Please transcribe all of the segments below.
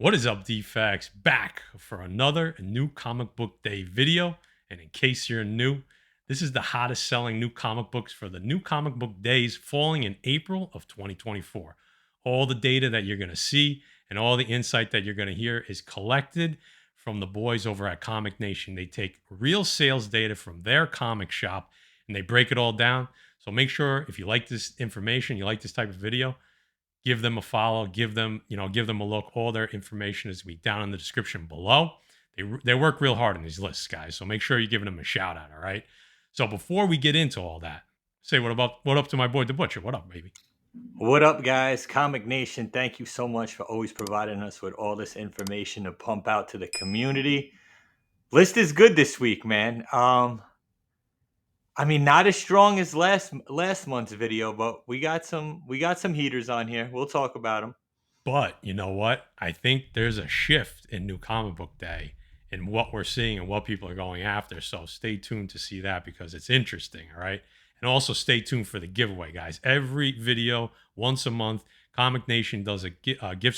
What is up, Defects? Back for another new comic book day video. And in case you're new, this is the hottest selling new comic books for the new comic book days falling in April of 2024. All the data that you're going to see and all the insight that you're going to hear is collected from the boys over at Comic Nation. They take real sales data from their comic shop and they break it all down. So make sure if you like this information, you like this type of video, give them a follow, give them a look. All their information is be down in the description below. They work real hard on these lists, guys. So make sure you're giving them a shout out. All right. So before we get into all that, say what up to my boy the Butcher. What up, baby? What up, guys? Comic Nation, thank you so much for always providing us with all this information to pump out to the community. List is good this week, man. Not as strong as last month's video, but we got some heaters on here. We'll talk about them. But you know what? I think there's a shift in New Comic Book Day in what we're seeing and what people are going after. So stay tuned to see that because it's interesting. All right. And also stay tuned for the giveaway, guys. Every video, once a month, Comic Nation does a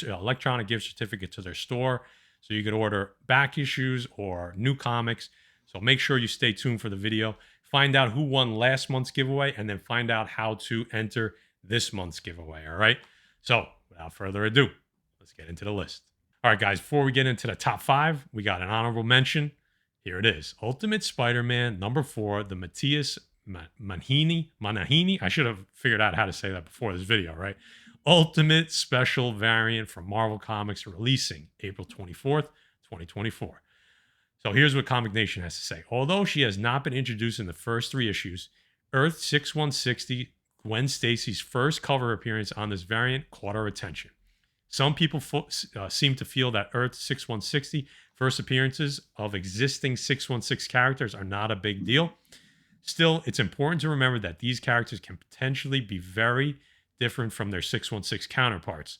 electronic gift certificate to their store. So you could order back issues or new comics. So make sure you stay tuned for the video. Find out who won last month's giveaway and then find out how to enter this month's giveaway. All right. So without further ado, let's get into the list. All right, guys, before we get into the top five, we got an honorable mention. Here it is. Ultimate Spider-Man #4, the Matthias Manahini. I should have figured out how to say that before this video, right? Ultimate Special Variant from Marvel Comics, releasing April 24th, 2024. So here's what Comic Nation has to say. Although she has not been introduced in the first three issues, Earth 6160, Gwen Stacy's first cover appearance on this variant, caught our attention. Some people seem to feel that Earth 6160 first appearances of existing 616 characters are not a big deal. Still, it's important to remember that these characters can potentially be very different from their 616 counterparts.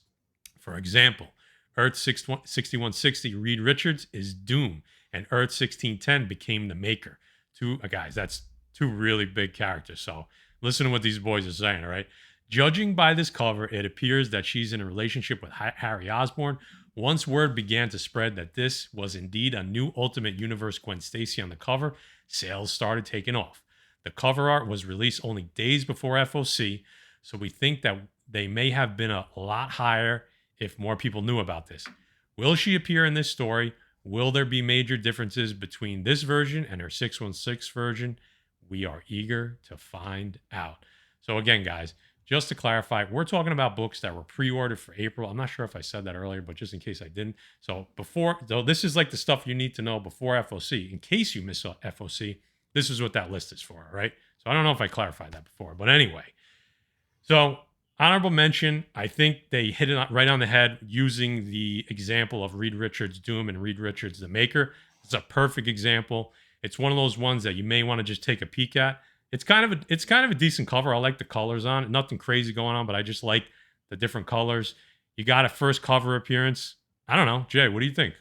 For example, Earth 6160 Reed Richards is Doom, and Earth 1610 became the Maker. Guys, that's two really big characters. So listen to what these boys are saying, all right? Judging by this cover, it appears that she's in a relationship with Harry Osborn. Once word began to spread that this was indeed a new Ultimate Universe Gwen Stacy on the cover, sales started taking off. The cover art was released only days before FOC, so we think that they may have been a lot higher if more people knew about this. Will she appear in this story? Will there be major differences between this version and her 616 version? We are eager to find out. So again, guys, just to clarify, we're talking about books that were pre-ordered for April. I'm not sure if I said that earlier, but just in case I didn't. So this is like the stuff you need to know before FOC. In case you miss FOC, this is what that list is for, right? So I don't know if I clarified that before, but anyway. So honorable mention, I think they hit it right on the head using the example of Reed Richards Doom and Reed Richards the Maker. It's a perfect example. It's one of those ones that you may want to just take a peek at. It's kind of a decent cover. I like the colors on it. Nothing crazy going on, but I just like the different colors. You got a first cover appearance. I don't know, Jay, what do you think?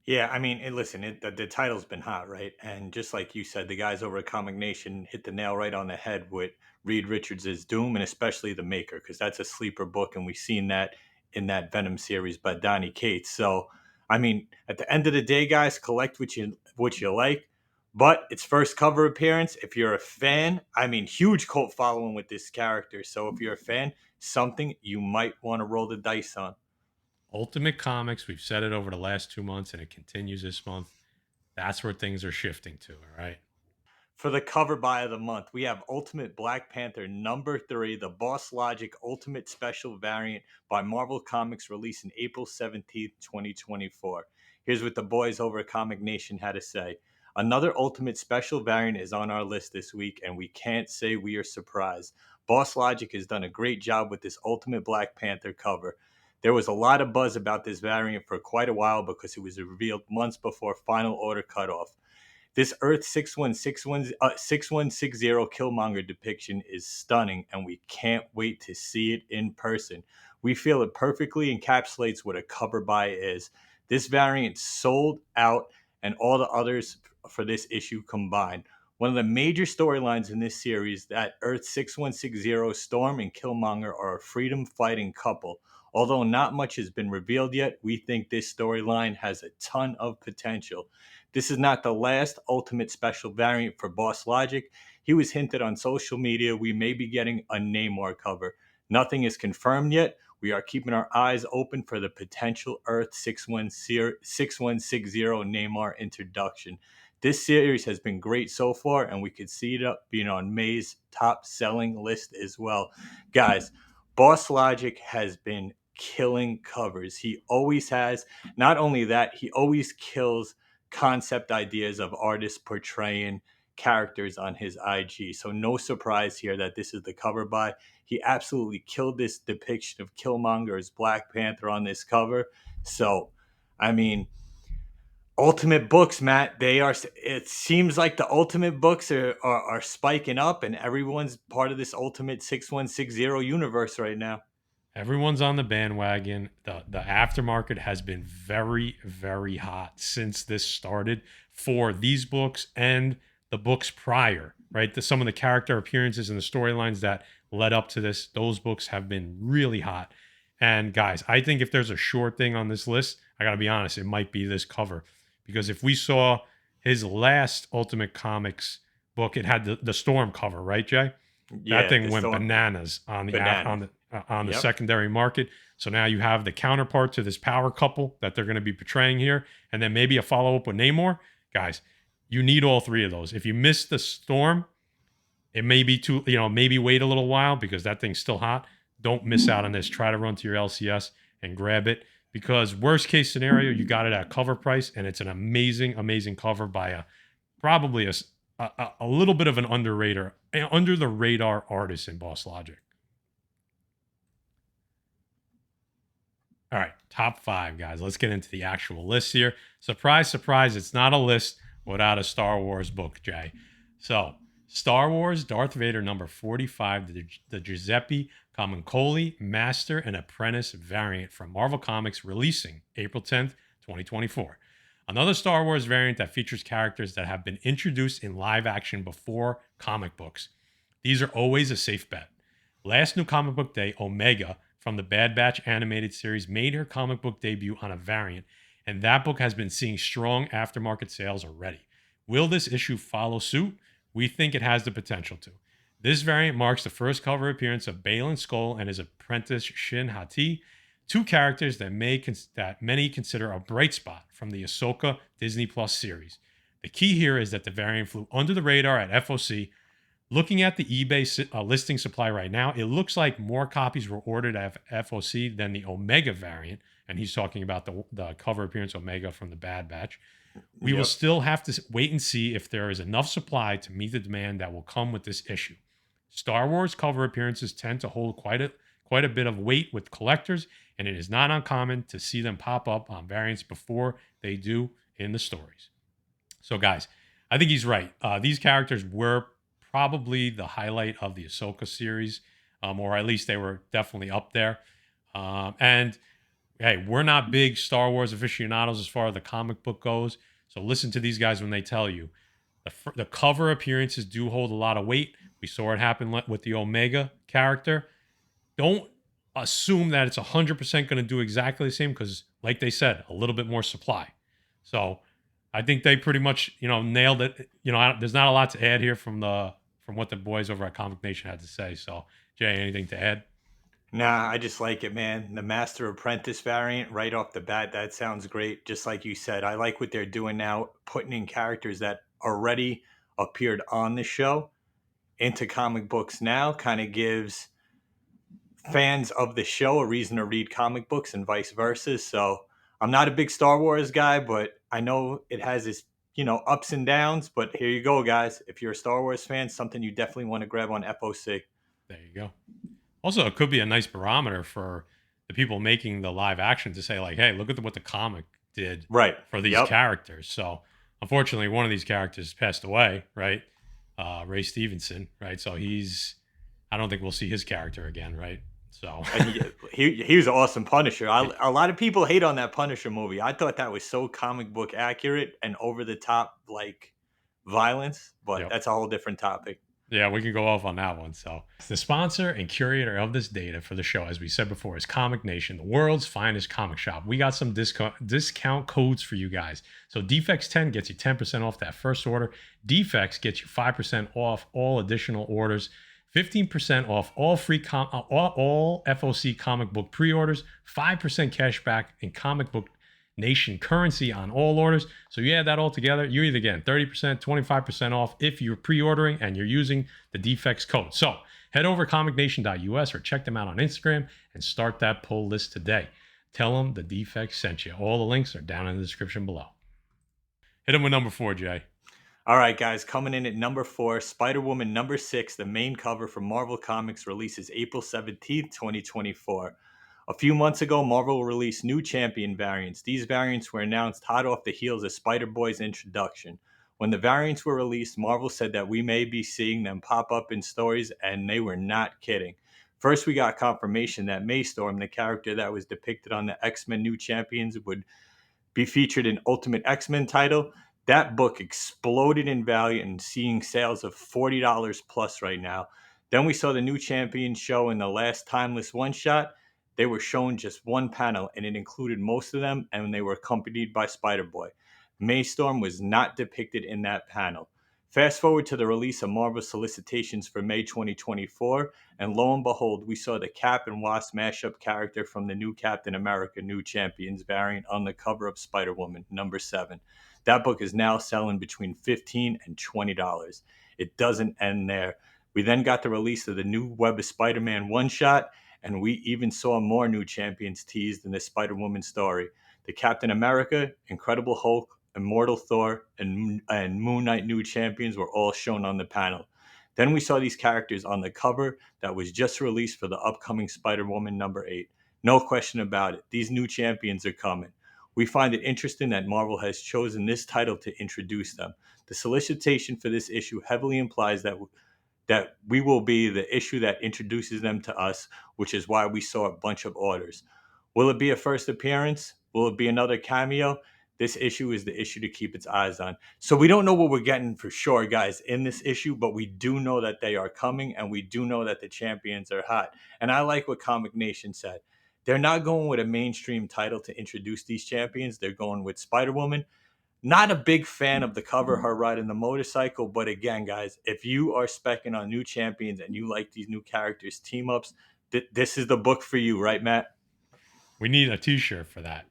Yeah, the title's been hot, right? And just like you said, the guys over at Comic Nation hit the nail right on the head with Reed Richards' Doom, and especially the Maker, because that's a sleeper book, and we've seen that in that Venom series by Donny Cates. So, at the end of the day, guys, collect what you like. But its first cover appearance, if you're a fan, huge cult following with this character. So if you're a fan, something you might want to roll the dice on. Ultimate Comics, we've said it over the last 2 months and it continues this month. That's where things are shifting to, all right? For the cover buy of the month, we have Ultimate Black Panther #3, the Boss Logic Ultimate Special Variant by Marvel Comics, released in April 17th, 2024. Here's what the boys over at Comic Nation had to say. Another Ultimate Special Variant is on our list this week, and we can't say we are surprised. Boss Logic has done a great job with this Ultimate Black Panther cover. There was a lot of buzz about this variant for quite a while because it was revealed months before final order cutoff. This Earth 6160 Killmonger depiction is stunning, and we can't wait to see it in person. We feel it perfectly encapsulates what a cover buy is. This variant sold out, and all the others for this issue combined. One of the major storylines in this series that Earth 6160 Storm and Killmonger are a freedom fighting couple. Although not much has been revealed yet, we think this storyline has a ton of potential. This is not the last Ultimate Special variant for Boss Logic. He was hinted on social media we may be getting a Namor cover. Nothing is confirmed yet. We are keeping our eyes open for the potential Earth 6160 Namor introduction. This series has been great so far, and we could see it up being on May's top selling list as well. Guys, Boss Logic has been killing covers. He always has. Not only that, he always kills concept ideas of artists portraying characters on his IG. So no surprise here that this is the cover by. He absolutely killed this depiction of Killmonger as Black Panther on this cover. So, I mean, Ultimate books, Matt, they are, it seems like the Ultimate books are spiking up, and everyone's part of this Ultimate 6160 universe right now. Everyone's on the bandwagon. The aftermarket has been very, very hot since this started for these books and the books prior, right? Some of the character appearances and the storylines that led up to this, those books have been really hot. And guys, I think if there's a short thing on this list, I gotta be honest, it might be this cover. Because if we saw his last Ultimate Comics book, it had the Storm cover, right, Jay? That Yeah, thing the went Storm bananas on the Banana. on the Yep. secondary market. So now you have the counterpart to this power couple that they're going to be portraying here, and then maybe a follow up with Namor. Guys, you need all three of those. If you miss the Storm, it may be too, maybe wait a little while because that thing's still hot. Don't miss out on this. Try to run to your LCS and grab it because worst case scenario, you got it at cover price, and it's an amazing, amazing cover by probably a little bit of an under the radar artist in Boss Logic. All right, top five, guys. Let's get into the actual list here. Surprise, surprise, it's not a list without a Star Wars book, Jay. So, Star Wars Darth Vader number 45, the Giuseppe Camuncoli Master and Apprentice variant from Marvel Comics, releasing April 10th, 2024. Another Star Wars variant that features characters that have been introduced in live action before comic books. These are always a safe bet. Last New Comic Book Day, Omega from the Bad Batch animated series made her comic book debut on a variant, and that book has been seeing strong aftermarket sales already. Will this issue follow suit? We think it has the potential to. This variant marks the first cover appearance of Baylan Skoll and his apprentice Shin Hati, two characters that many consider a bright spot from the Ahsoka Disney Plus series. The key here is that the variant flew under the radar at FOC. Looking at the eBay listing supply right now, it looks like more copies were ordered at FOC than the Omega variant, and he's talking about the cover appearance Omega from the Bad Batch. We will still have to wait and see if there is enough supply to meet the demand that will come with this issue. Star Wars cover appearances tend to hold quite a bit of weight with collectors, and it is not uncommon to see them pop up on variants before they do in the stories. So, guys, I think he's right. These characters were probably the highlight of the Ahsoka series, or at least they were definitely up there. And hey, we're not big Star Wars aficionados as far as the comic book goes. So listen to these guys when they tell you the cover appearances do hold a lot of weight. We saw it happen with the Omega character. Don't assume that it's 100% going to do exactly the same because, like they said, a little bit more supply. So I think they pretty much, nailed it. There's not a lot to add here from what the boys over at Comic Nation had to say. So, Jay, anything to add? Nah, I just like it, man. The Master Apprentice variant right off the bat, that sounds great. Just like you said, I like what they're doing now, putting in characters that already appeared on the show into comic books now. Kind of gives fans of the show a reason to read comic books and vice versa. So I'm not a big Star Wars guy, but I know it has its, ups and downs. But here you go, guys. If you're a Star Wars fan, something you definitely want to grab on FOC. There you go. Also, it could be a nice barometer for the people making the live action to say, like, hey, look at what the comic did Right. for these characters. So, unfortunately, one of these characters passed away, right? Ray Stevenson, right? So I don't think we'll see his character again, right? So he was an awesome Punisher. A lot of people hate on that Punisher movie. I thought that was so comic book accurate and over the top, like violence, but that's a whole different topic. Yeah, we can go off on that one. So, the sponsor and curator of this data for the show, as we said before, is Comic Nation, the world's finest comic shop. We got some discount codes for you guys. So, Defects 10 gets you 10% off that first order. Defects gets you 5% off all additional orders. 15% off all free all FOC comic book pre-orders. 5% cash back in Comic Book Nation currency on all orders. So you add that all together, you're either getting 30%, 25% off if you're pre-ordering and you're using the Defects code. So head over to comicnation.us or check them out on Instagram and start that pull list today. Tell them the Defects sent you. All the links are down in the description below. Hit them with number 4, Jay. All right, guys, coming in at number 4, Spider-Woman number 6, the main cover from Marvel Comics, releases April 17th, 2024. A few months ago, Marvel released new champion variants. These variants were announced hot off the heels of Spider-Boy's introduction. When the variants were released, Marvel said that we may be seeing them pop up in stories, and they were not kidding. First, we got confirmation that Maystorm, the character that was depicted on the X-Men New Champions, would be featured in Ultimate X-Men title. That book exploded in value and seeing sales of $40 plus right now. Then we saw the New Champions show in the last Timeless one-shot. They were shown just one panel, and it included most of them, and they were accompanied by Spider-Boy. Maystorm was not depicted in that panel. Fast forward to the release of Marvel solicitations for May 2024, and lo and behold, we saw the Cap and Wasp mashup character from the new Captain America New Champions variant on the cover of Spider-Woman, number 7. That book is now selling between $15 and $20. It doesn't end there. We then got the release of the new Web of Spider-Man one-shot, and we even saw more new champions teased in the Spider-Woman story. The Captain America, Incredible Hulk, Immortal Thor, and Moon Knight new champions were all shown on the panel. Then we saw these characters on the cover that was just released for the upcoming Spider-Woman number 8. No question about it. These new champions are coming. We find it interesting that Marvel has chosen this title to introduce them. The solicitation for this issue heavily implies that we will be the issue that introduces them to us, which is why we saw a bunch of orders. Will it be a first appearance? Will it be another cameo? This issue is the issue to keep its eyes on. So we don't know what we're getting for sure, guys, in this issue, but we do know that they are coming, and we do know that the champions are hot. And I like what Comic Nation said. They're not going with a mainstream title to introduce these champions. They're going with Spider-Woman. Not a big fan of the cover, her riding the motorcycle. But again, guys, if you are specking on new champions and you like these new characters team ups, this is the book for you, right, Matt? We need a t-shirt for that.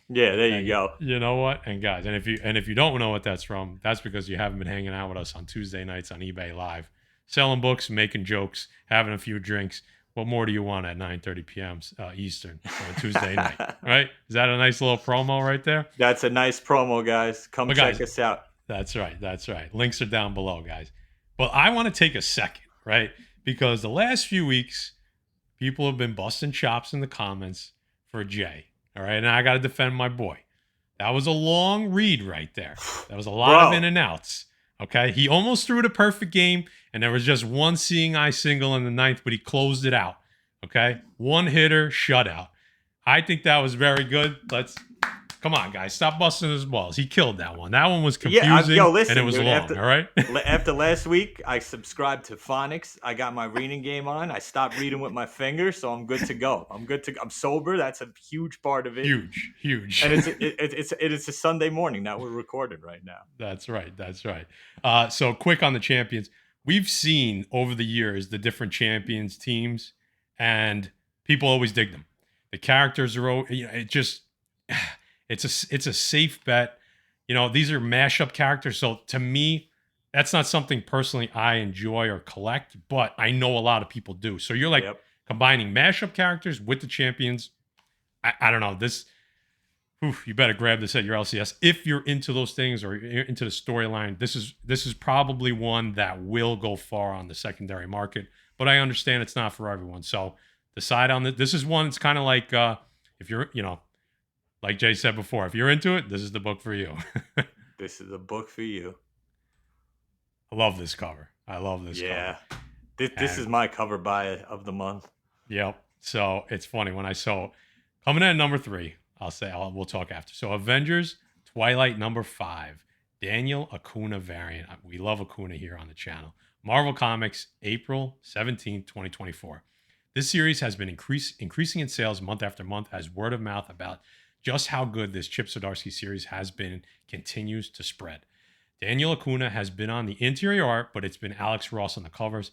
Yeah, there you go. You know what? And guys, and if you don't know what that's from, that's because you haven't been hanging out with us on Tuesday nights on eBay Live, selling books, making jokes, having a few drinks. What more do you want at 9:30 p.m. Eastern on Tuesday night? Right? Is that a nice little promo right there? That's a nice promo, guys. Come check us out. That's right. That's right. Links are down below, guys. But I want to take a second, right? Because the last few weeks, people have been busting chops in the comments for Jay. All right, and I got to defend my boy. That was a long read right there. That was a lot of in and outs. Okay, he almost threw the perfect game, and there was just one seeing eye single in the 9th, but he closed it out. Okay, one hitter shutout. I think that was very good. Come on, guys, stop busting his balls. He killed that one. That one was confusing, and it was long. All right. After last week, I subscribed to Phonics. I got my reading game on. I stopped reading with my finger, so I'm good to go. I'm sober. That's a huge part of it. Huge. And it's a Sunday morning that we're recording right now. That's right. So quick on the champions. We've seen over the years the different champions teams, and people always dig them. The characters are, it just. It's a safe bet. These are mashup characters. So to me, that's not something personally I enjoy or collect, but I know a lot of people do. So you're combining mashup characters with the champions. I don't know. You better grab this at your LCS. If you're into those things or you're into the storyline, this is probably one that will go far on the secondary market, but I understand it's not for everyone. So decide on it. This is one, it's kind of like if you're, like Jay said before, if you're into it, this is the book for you. This is the book for you. I love this cover. Cover. This is my cover buy of the month. Yep. So it's funny when I saw coming in at number 3, we'll talk after. So Avengers Twilight number 5, Daniel Acuna variant. We love Acuna here on the channel. Marvel Comics, April 17th, 2024. This series has been increasing in sales month after month as word of mouth about just how good this Chip Zdarsky series has been continues to spread. Daniel Acuna has been on the interior art, but it's been Alex Ross on the covers,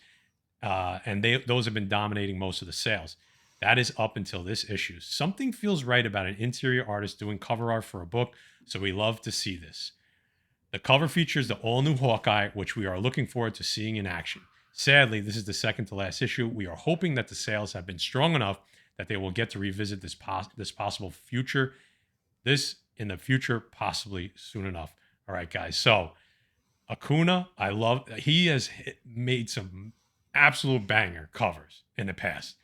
and those have been dominating most of the sales. That is up until this issue. Something feels right about an interior artist doing cover art for a book, so we love to see this. The cover features the all-new Hawkeye, which we are looking forward to seeing in action. Sadly, this is the second to last issue. We are hoping that the sales have been strong enough that they will get to revisit this possible future. This in the future, possibly soon enough. All right, guys. So Acuna, I love. He has made some absolute banger covers in the past.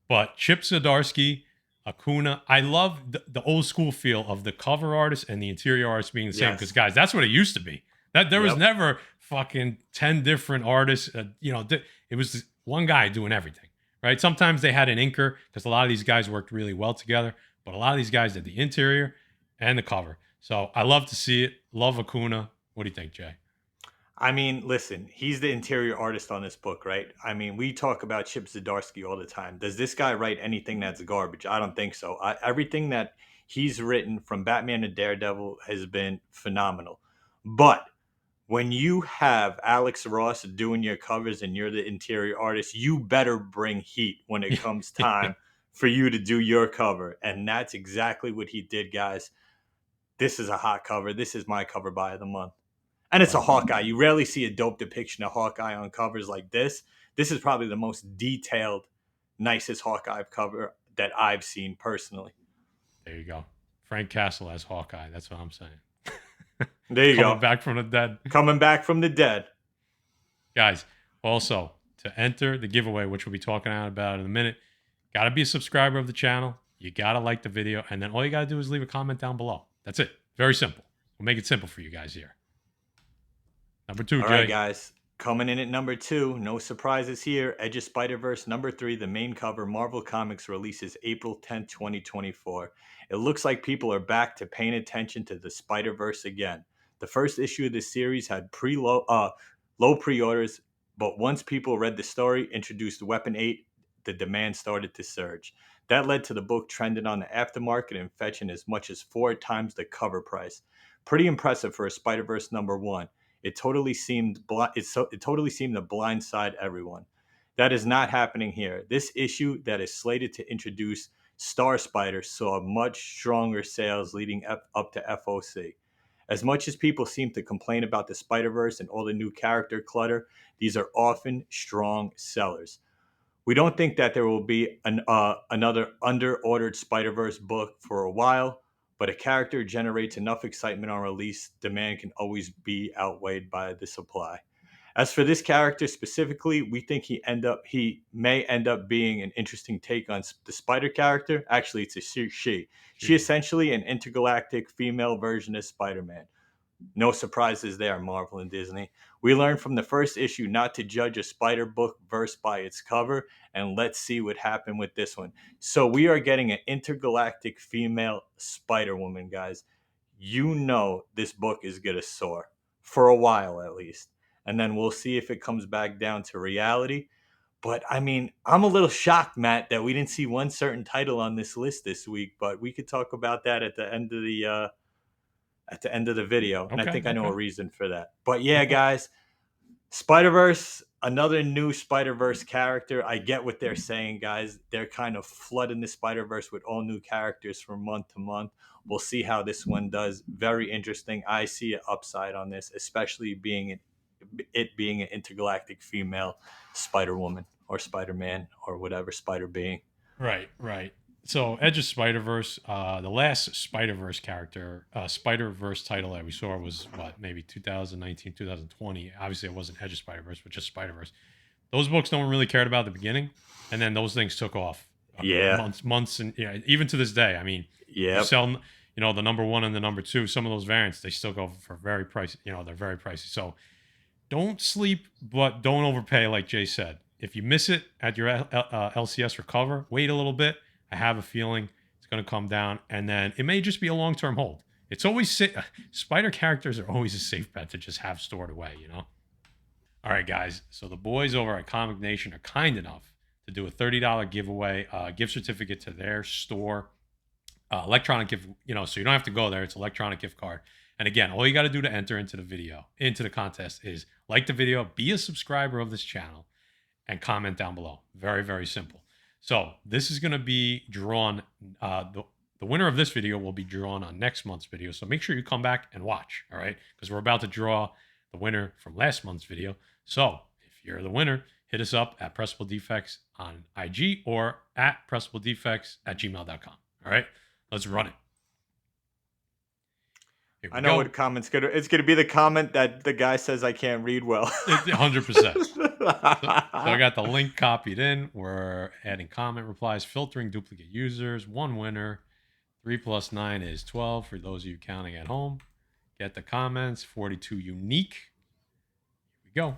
But Chip Zdarsky, Acuna, I love the old school feel of the cover artist and the interior artist being the same. Because guys, that's what it used to be. That there was never fucking 10 different artists. It was one guy doing everything, right? Sometimes they had an inker because a lot of these guys worked really well together. But a lot of these guys did the interior and the cover. So I love to see it. Love Acuna. What do you think, Jay? I mean, listen, he's the interior artist on this book, right? I mean, we talk about Chip Zdarsky all the time. Does this guy write anything that's garbage? I don't think so. Everything that he's written from Batman to Daredevil has been phenomenal. But when you have Alex Ross doing your covers and you're the interior artist, you better bring heat when it comes time for you to do your cover. And that's exactly what he did, guys. This is a hot cover. This is my cover buy of the month. And it's a Hawkeye. You rarely see a dope depiction of Hawkeye on covers like this. This is probably the most detailed, nicest Hawkeye cover that I've seen personally. There you go. Frank Castle as Hawkeye. That's what I'm saying. There you go. Coming back from the dead. Coming back from the dead. Guys, also, to enter the giveaway, which we'll be talking about in a minute, got to be a subscriber of the channel. You got to like the video. And then all you got to do is leave a comment down below. That's it. Very simple. We'll make it simple for you guys here. Number 2, Jay. All right, guys. Coming in at number 2, no surprises here. Edge of Spider-Verse, number 3, the main cover. Marvel Comics releases April 10th, 2024. It looks like people are back to paying attention to the Spider-Verse again. The first issue of this series had low pre-orders, but once people read the story, introduced Weapon 8, the demand started to surge. That led to the book trending on the aftermarket and fetching as much as 4 times the cover price. Pretty impressive for a Spider-Verse number 1. It totally seemed to blindside everyone. That is not happening here. This issue that is slated to introduce Star Spider saw much stronger sales leading up to FOC. As much as people seem to complain about the Spider-Verse and all the new character clutter, these are often strong sellers. We don't think that there will be another under-ordered Spider-Verse book for a while, but a character generates enough excitement on release, demand can always be outweighed by the supply. As for this character specifically, we think he may end up being an interesting take on the Spider character. Actually, it's a she. She essentially an intergalactic female version of Spider-Man. No surprises there, Marvel and Disney. We learned from the first issue not to judge a Spider book verse by its cover, and let's see what happened with this one. So we are getting an intergalactic female Spider-Woman, guys. You know this book is going to soar, for a while at least. And then we'll see if it comes back down to reality. But, I mean, I'm a little shocked, Matt, that we didn't see one certain title on this list this week, but we could talk about that at the end of the video. And I think I know a reason for that. But yeah, guys, Spider-Verse, another new Spider-Verse character. I get what they're saying, guys. They're kind of flooding the Spider-Verse with all new characters from month to month. We'll see how this one does. Very interesting. I see an upside on this, especially being an intergalactic female Spider-Woman or Spider-Man or whatever Spider being. Right. So Edge of Spider-Verse, the last Spider-Verse character, Spider-Verse title that we saw was maybe 2019, 2020. Obviously it wasn't Edge of Spider-Verse, but just Spider-Verse. Those books no one really cared about at the beginning, and then those things took off. Months, and even to this day. I mean, you sell, the number 1 and the number 2. Some of those variants they still go for very pricey. They're very pricey. So don't sleep, but don't overpay, like Jay said. If you miss it at your LCS recover, wait a little bit. I have a feeling it's going to come down, and then it may just be a long-term hold. It's always Spider characters are always a safe bet to just have stored away. All All right, guys. So the boys over at Comic Nation are kind enough to do a $30 giveaway, gift certificate to their store, electronic gift. So you don't have to go there. It's electronic gift card. And again, all you got to do to enter into the contest, is like the video, be a subscriber of this channel, and comment down below. Very, very simple. So this is going to be drawn. The winner of this video will be drawn on next month's video. So make sure you come back and watch. All right, because we're about to draw the winner from last month's video. So if you're the winner, hit us up at Pressable Defects on IG or at PressableDefects@gmail.com. All right, let's run it. Here we I know go. what comment's gonna. It's gonna be the comment that the guy says I can't read well. 100%. So I got the link copied in. We're adding comment replies, filtering duplicate users. One winner. 3 plus 9 is 12 for those of you counting at home. Get the comments. 42 unique. Here we go.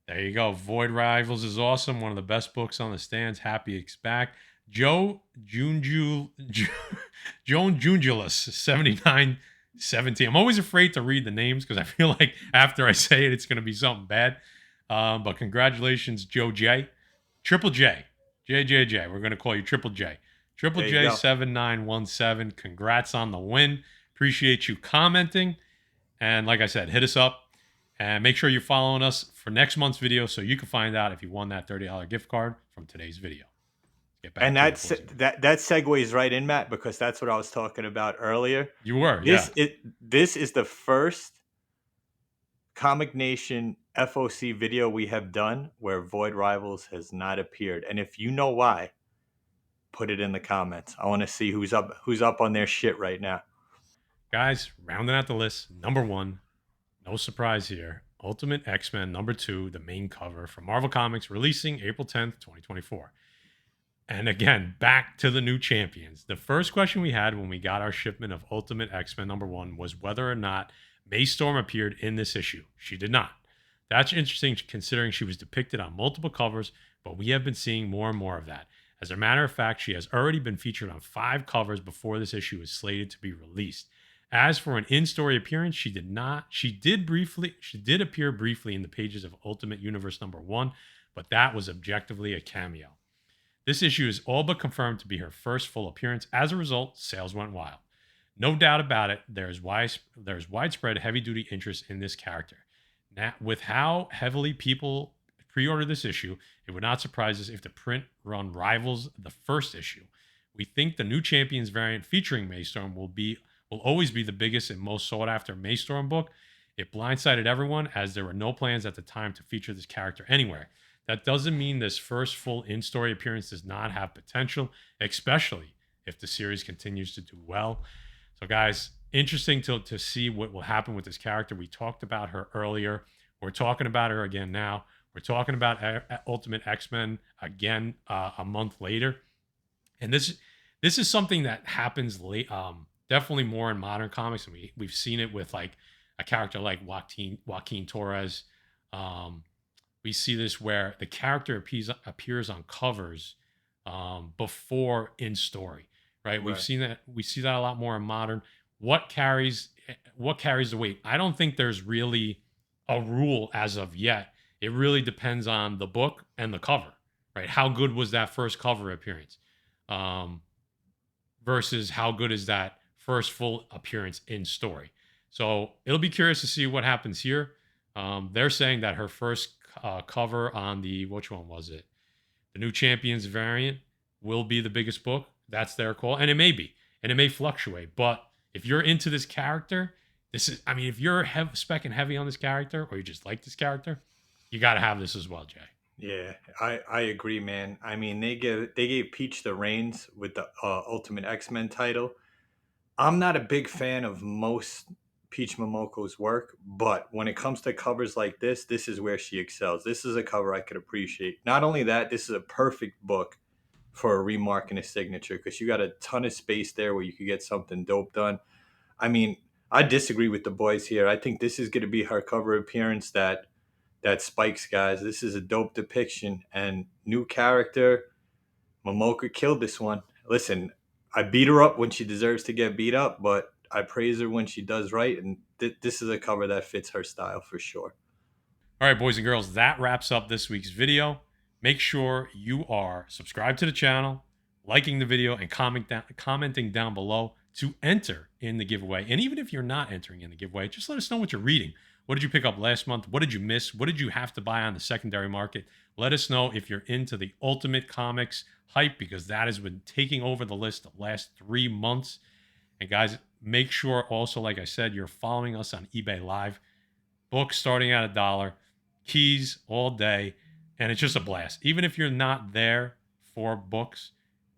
There you go. Void Rivals is awesome. One of the best books on the stands. Happy it's back. Joan Jungulis, 7917. I'm always afraid to read the names because I feel like after I say it, it's going to be something bad. But congratulations, Joe J. Triple J. JJJ. We're going to call you Triple J. Triple J 7917. Congrats on the win. Appreciate you commenting. And like I said, hit us up. And make sure you're following us for next month's video so you can find out if you won that $30 gift card from today's video. Get back And that segues right in, Matt, because that's what I was talking about earlier. You were, This is the first Comic Nation FOC video we have done where Void Rivals has not appeared. And if you know why, put it in the comments. I want to see who's up on their shit right now. Guys, rounding out the list, number 1, no surprise here, Ultimate X-Men number 2, the main cover from Marvel Comics, releasing April 10th, 2024. And again, back to the new champions. The first question we had when we got our shipment of Ultimate X-Men number 1 was whether or not Mae Storm appeared in this issue. She did not. That's interesting considering she was depicted on multiple covers, but we have been seeing more and more of that. As a matter of fact, she has already been featured on 5 covers before this issue is slated to be released. As for an in-story appearance, she did not. She did appear briefly in the pages of Ultimate Universe number 1, but that was objectively a cameo. This issue is all but confirmed to be her first full appearance. As a result, sales went wild. No doubt about it, there's widespread heavy-duty interest in this character. Now, with how heavily people pre-order this issue, it would not surprise us if the print run rivals the first issue. We think the new Champions variant featuring Mae Storm will always be the biggest and most sought-after Mae Storm book. It blindsided everyone as there were no plans at the time to feature this character anywhere. That doesn't mean this first full in-story appearance does not have potential, especially if the series continues to do well. So, guys, interesting to see what will happen with this character. We talked about her earlier. We're talking about her again now. We're talking about Ultimate X-Men again a month later. And this is something that happens late, definitely more in modern comics. And we've seen it with like a character like Joaquin Torres. We see this where the character appears on covers before in story, right? We've seen that. We see that a lot more in modern. What carries the weight? I don't think there's really a rule as of yet. It really depends on the book and the cover, right? How good was that first cover appearance versus how good is that first full appearance in story? So it'll be curious to see what happens here. They're saying that her first cover on which one was it? The New Champions variant will be the biggest book. That's their call. And it may be. And it may fluctuate. But if you're into this character, if you're specking heavy on this character or you just like this character, you got to have this as well, Jay. Yeah, I agree, man. I mean, they gave Peach the reins with the Ultimate X-Men title. I'm not a big fan of most Peach Momoko's work, but when it comes to covers like this is where she excels. This is a cover I could appreciate. Not only that, this is a perfect book for a remark and a signature because you got a ton of space there where you could get something dope done. I mean, I disagree with the boys here. I think this is going to be her cover appearance that spikes, guys. This is a dope depiction and new character. Momoko killed this one. Listen, I beat her up when she deserves to get beat up, but I praise her when she does right. And this is a cover that fits her style for sure. All right, boys and girls, that wraps up this week's video. Make sure you are subscribed to the channel, liking the video, and commenting down below to enter in the giveaway. And even if you're not entering in the giveaway, just let us know what you're reading. What did you pick up last month? What did you miss? What did you have to buy on the secondary market? Let us know if you're into the Ultimate Comics hype, because that has been taking over the list the last 3 months. And guys, make sure also, like I said, you're following us on eBay Live. Books starting at $1, keys all day, and it's just a blast. Even if you're not there for books,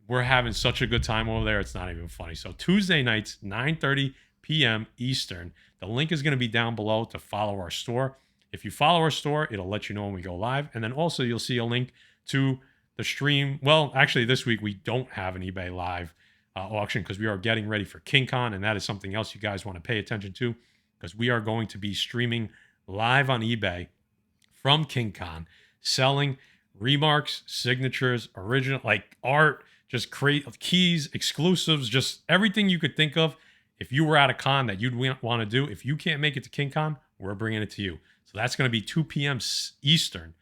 we're having such a good time over there. It's not even funny. So Tuesday nights, 9:30 p.m. Eastern. The link is going to be down below to follow our store. If you follow our store, it'll let you know when we go live. And then also you'll see a link to the stream. Well, actually this week we don't have an eBay Live auction because we are getting ready for King Con, and that is something else you guys want to pay attention to, because we are going to be streaming live on eBay from King Con, selling remarks, signatures, original, like art, just create keys, exclusives, just everything you could think of. If you were at a con that you'd want to do, if you can't make it to King Con, we're bringing it to you. So that's going to be 2 p.m. Eastern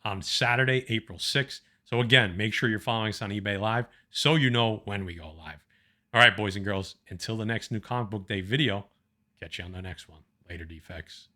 on Saturday, April 6th. So again, make sure you're following us on eBay Live so you know when we go live. All right, boys and girls, until the next new comic book day video, catch you on the next one. Later, Defects.